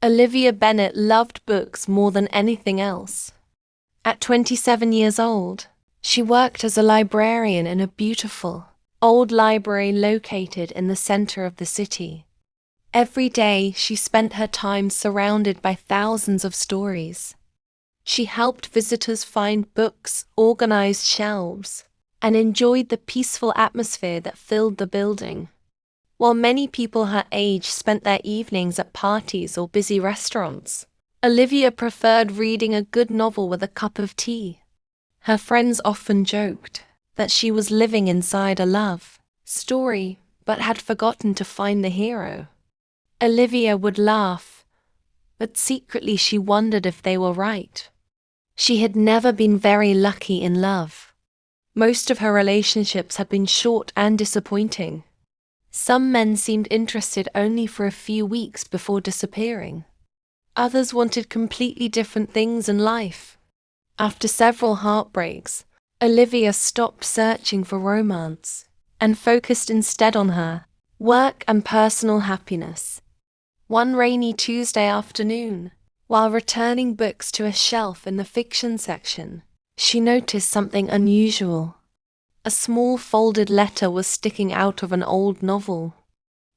Olivia Bennet loved books more than anything else. At 27 years old, she worked as a librarian in a beautiful, old library located in the center of the city. Every day, she spent her time surrounded by thousands of stories. She helped visitors find books, organized shelves, and enjoyed the peaceful atmosphere that filled the building. While many people her age spent their evenings at parties or busy restaurants, Olivia preferred reading a good novel with a cup of tea. Her friends often joked that she was living inside a love story, but had forgotten to find the hero. Olivia would laugh, but secretly she wondered if they were right. She had never been very lucky in love. Most of her relationships had been short and disappointing. Some men seemed interested only for a few weeks before disappearing. Others wanted completely different things in life. After several heartbreaks, Olivia stopped searching for romance and focused instead on her work and personal happiness. One rainy Tuesday afternoon, while returning books to a shelf in the fiction section, she noticed something unusual. A small folded letter was sticking out of an old novel.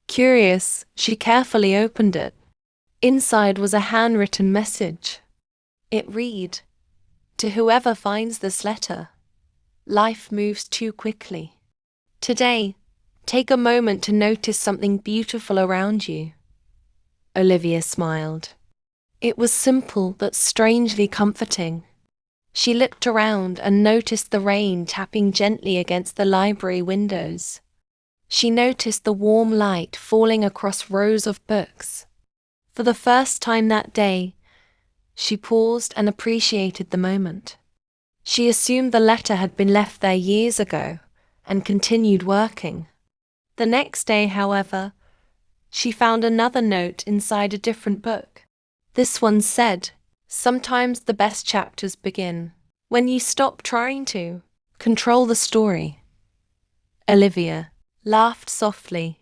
Curious, she carefully opened it. Inside was a handwritten message. It read, "To whoever finds this letter, life moves too quickly. Today, take a moment to notice something beautiful around you." Olivia smiled. It was simple but strangely comforting. She looked around and noticed the rain tapping gently against the library windows. She noticed the warm light falling across rows of books. For the first time that day, she paused and appreciated the moment. She assumed the letter had been left there years ago and continued working. The next day, however, she found another note inside a different book. This one said, "Sometimes the best chapters begin when you stop trying to control the story." Olivia laughed softly.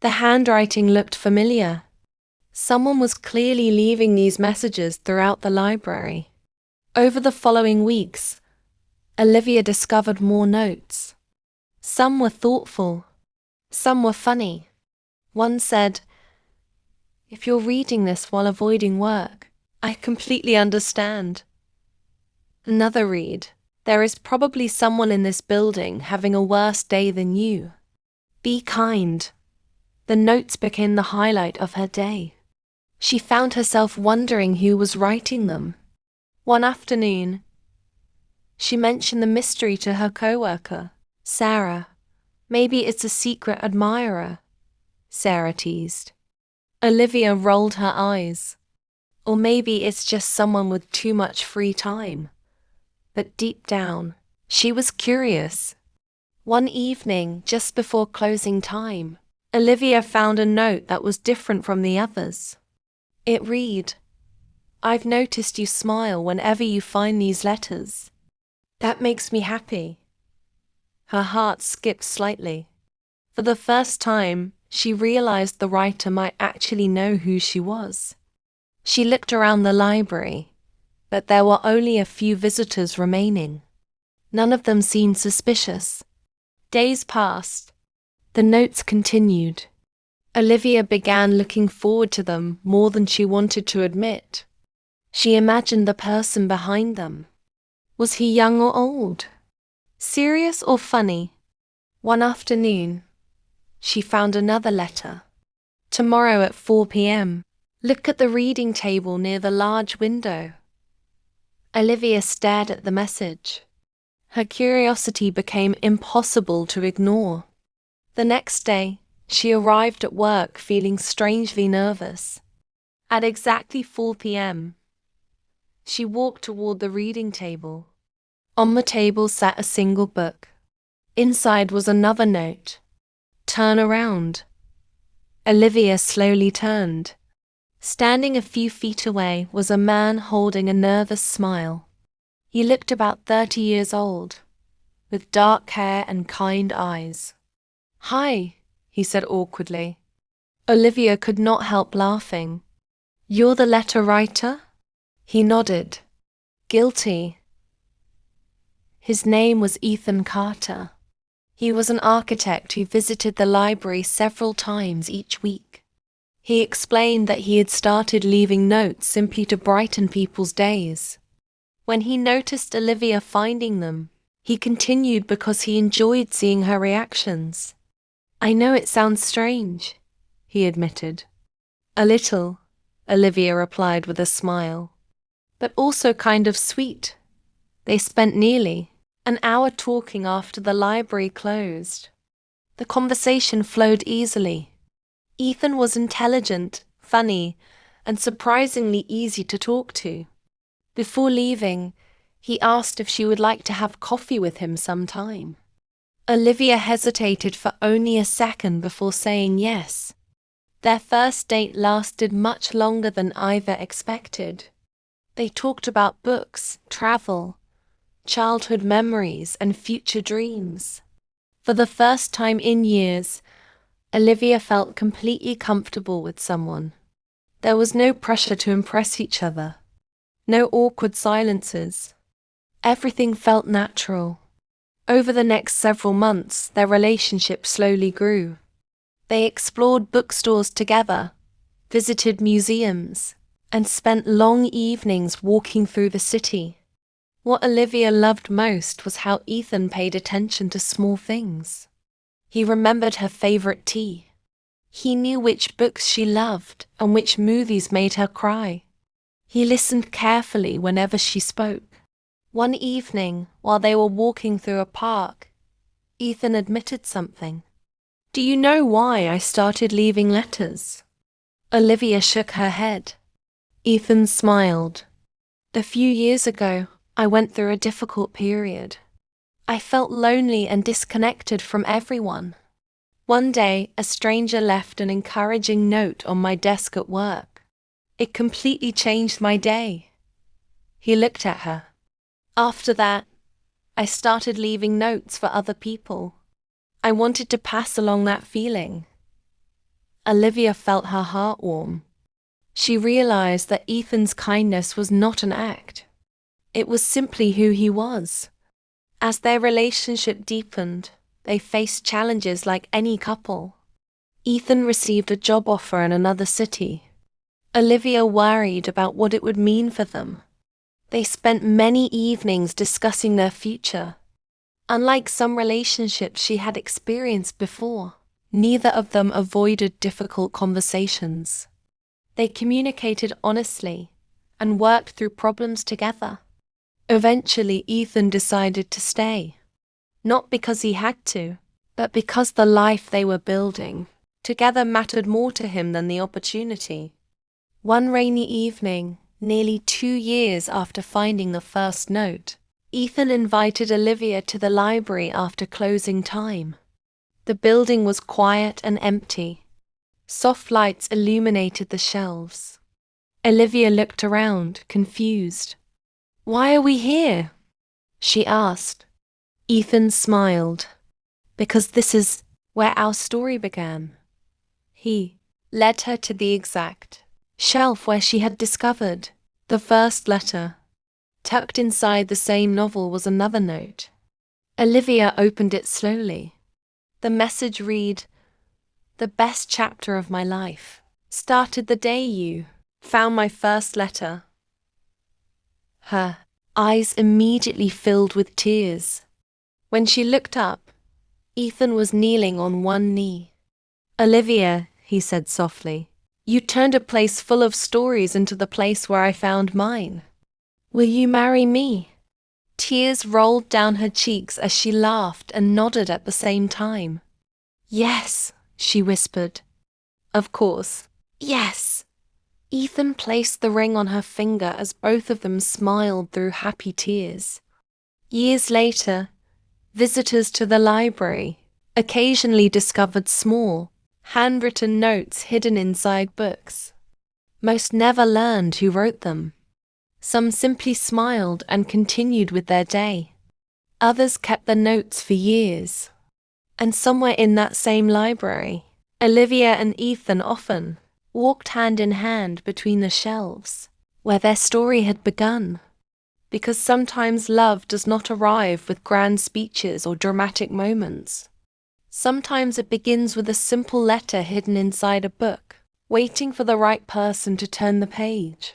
The handwriting looked familiar. Someone was clearly leaving these messages throughout the library. Over the following weeks, Olivia discovered more notes. Some were thoughtful, some were funny. One said, "If you're reading this while avoiding work, I completely understand." Another read, "There is probably someone in this building having a worse day than you. Be kind." The notes became the highlight of her day. She found herself wondering who was writing them. One afternoon, she mentioned the mystery to her coworker, Sarah. "Maybe it's a secret admirer," Sarah teased. Olivia rolled her eyes. Or maybe it's just someone with too much free time. But deep down, she was curious. One evening, just before closing time, Olivia found a note that was different from the others. It read, "I've noticed you smile whenever you find these letters. That makes me happy." Her heart skipped slightly. For the first time, she realized the writer might actually know who she was. She looked around the library, but there were only a few visitors remaining. None of them seemed suspicious. Days passed. The notes continued. Olivia began looking forward to them more than she wanted to admit. She imagined the person behind them. Was he young or old? Serious or funny? One afternoon, she found another letter. "Tomorrow at 4 p.m. Look at the reading table near the large window." Olivia stared at the message. Her curiosity became impossible to ignore. The next day, she arrived at work feeling strangely nervous. At exactly 4 p.m., she walked toward the reading table. On the table sat a single book. Inside was another note. "Turn around." Olivia slowly turned. Standing a few feet away was a man holding a nervous smile. He looked about 30 years old, with dark hair and kind eyes. "Hi," he said awkwardly. Olivia could not help laughing. You're the letter writer? He nodded. Guilty. His name was Ethan Carter. He was an architect who visited the library several times each week. He explained that he had started leaving notes simply to brighten people's days. When he noticed Olivia finding them, he continued because he enjoyed seeing her reactions. I know it sounds strange, he admitted. A little, Olivia replied with a smile. But also kind of sweet. They spent nearly an hour talking after the library closed. The conversation flowed easily. Ethan was intelligent, funny, and surprisingly easy to talk to. Before leaving, he asked if she would like to have coffee with him sometime. Olivia hesitated for only a second before saying yes. Their first date lasted much longer than either expected. They talked about books, travel, childhood memories, and future dreams. For the first time in years, Olivia felt completely comfortable with someone. There was no pressure to impress each other, no awkward silences. Everything felt natural. Over the next several months, their relationship slowly grew. They explored bookstores together, visited museums, and spent long evenings walking through the city. What Olivia loved most was how Ethan paid attention to small things. He remembered her favorite tea. He knew which books she loved and which movies made her cry. He listened carefully whenever she spoke. One evening, while they were walking through a park, Ethan admitted something. Do you know why I started leaving letters? Olivia shook her head. Ethan smiled. A few years ago, I went through a difficult period. I felt lonely and disconnected from everyone. One day, a stranger left an encouraging note on my desk at work. It completely changed my day. He looked at her. After that, I started leaving notes for other people. I wanted to pass along that feeling. Olivia felt her heart warm. She realized that Ethan's kindness was not an act. It was simply who he was. As their relationship deepened, they faced challenges like any couple. Ethan received a job offer in another city. Olivia worried about what it would mean for them. They spent many evenings discussing their future. Unlike some relationships she had experienced before, neither of them avoided difficult conversations. They communicated honestly and worked through problems together. Eventually, Ethan decided to stay. Not because he had to, but because the life they were building together mattered more to him than the opportunity. One rainy evening, nearly 2 years after finding the first note, Ethan invited Olivia to the library after closing time. The building was quiet and empty. Soft lights illuminated the shelves. Olivia looked around, confused. Why are we here? She asked. Ethan smiled. Because this is where our story began. He led her to the exact shelf where she had discovered the first letter. Tucked inside the same novel was another note. Olivia opened it slowly. The message read, "The best chapter of my life started the day you found my first letter." Her eyes immediately filled with tears. When she looked up, Ethan was kneeling on one knee. "Olivia," he said softly, "you turned a place full of stories into the place where I found mine. Will you marry me?" Tears rolled down her cheeks as she laughed and nodded at the same time. "Yes," she whispered. "Of course, yes." Ethan placed the ring on her finger as both of them smiled through happy tears. Years later, visitors to the library occasionally discovered small, handwritten notes hidden inside books. Most never learned who wrote them. Some simply smiled and continued with their day. Others kept the notes for years. And somewhere in that same library, Olivia and Ethan often walked hand in hand between the shelves, where their story had begun. Because sometimes love does not arrive with grand speeches or dramatic moments. Sometimes it begins with a simple letter hidden inside a book, waiting for the right person to turn the page.